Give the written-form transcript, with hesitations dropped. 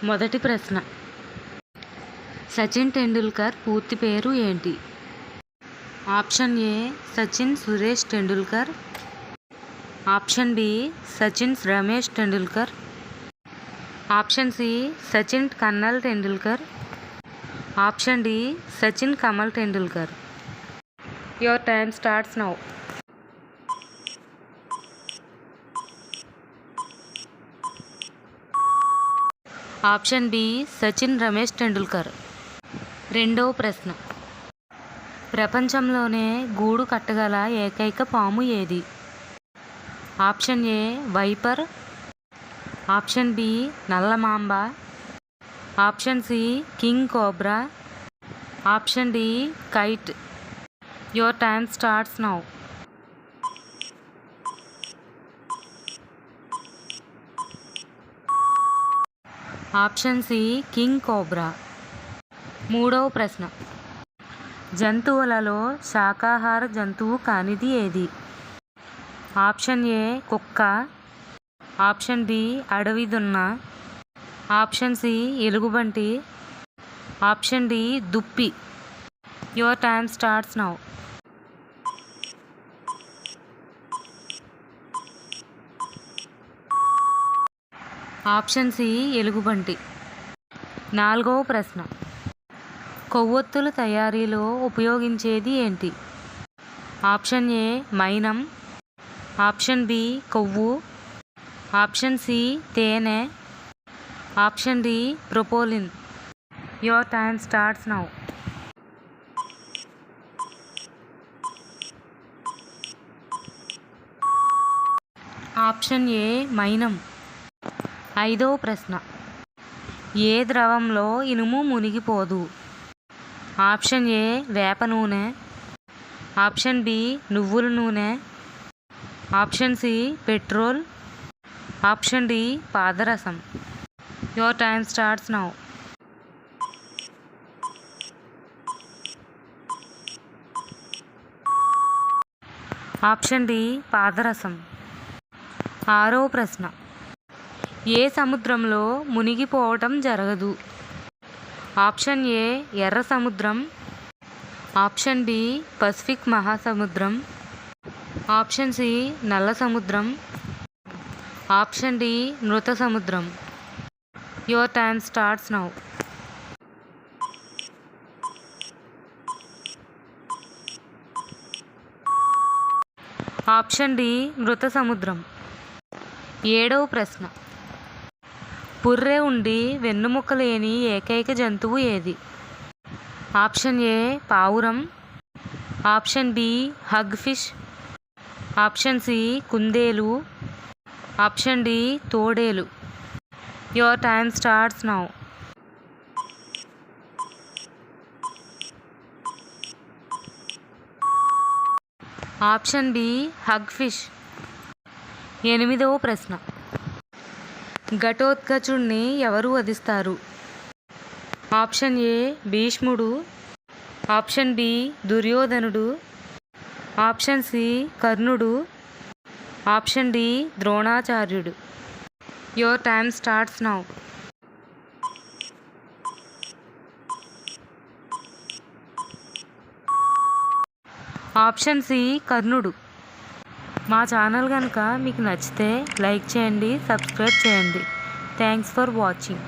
మొదటి ప్రశ్న. సచిన్ టెండూల్కర్ పూర్తి పేరు ఏంటి? Option A Sachin Suresh Tendulkar, option B Sachin Ramesh Tendulkar, option C Sachin Kannal Tendulkar, option D Sachin Kamal Tendulkar. Your time starts now. Option B Sachin Ramesh Tendulkar. రెండవ ప్రశ్న. ప్రపంచంలోనే గూడు కట్టగల ఏకైక పాము ఏది? Option A viper, option B నల్లమాంబ, option C king cobra, option D krait. Your time starts now. Option C king cobra. మూడవ ప్రశ్న. జంతువులలో శాకాహార జంతువు కానిది ఏది? ఆప్షన్ ఏ కుక్క, ఆప్షన్ బి అడవి దున్న, ఆప్షన్ సి ఎలుగుబంటి, ఆప్షన్ డి దుప్పి. Your time starts now. Option C ఎలుగుబంటి. నాలుగవ ప్రశ్న. కొవ్వొత్తుల తయారీలో ఉపయోగించేది ఏంటి? ఆప్షన్ ఏ మైనం, ఆప్షన్ బి కొవ్వు, ఆప్షన్ సి తేనె, option D propolis. Your time starts now. Option A మైనం. ఐదవ ప్రశ్న. ఏ ద్రవంలో ఇనుము మునిగిపోదు? ఆప్షన్ ఏ వేప నూనె, ఆప్షన్ బి నువ్వుల నూనె, option C petrol, option D పాదరసం. Your time starts now. Option D పాదరసం. ఆరవ ప్రశ్న. ఏ సముద్రంలో మునిగిపోవటం జరగదు? ఆప్షన్ ఏ ఎర్ర సముద్రం, ఆప్షన్ బి పసిఫిక్ మహాసముద్రం, ఆప్షన్ సి నల్ల సముద్రం, ఆప్షన్ డి మృత సముద్రం. Your time starts now. Option D మృత సముద్రం. ఏడవ ప్రశ్న. పుర్రె ఉండి వెన్నుముక్క లేని ఏకైక జంతువు ఏది? ఆప్షన్ ఏ పావురం, option B hagfish, option C కుందేలు, ఆప్షన్ డి తోడేలు. Your time starts now. Option B hagfish. ఎనిమిదవ ప్రశ్న. ఘటోత్కచుడిని ఎవరు వధిస్తారు? ఆప్షన్ ఏ భీష్ముడు, ఆప్షన్ బి దుర్యోధనుడు, ఆప్షన్ సి కర్ణుడు, ఆప్షన్ డి ద్రోణాచార్యుడు. Your time starts now. Option C కర్ణుడు. మా ఛానల్ కనుక మీకు నచ్చితే లైక్ చేయండి, సబ్స్క్రైబ్ చేయండి. Thanks for watching.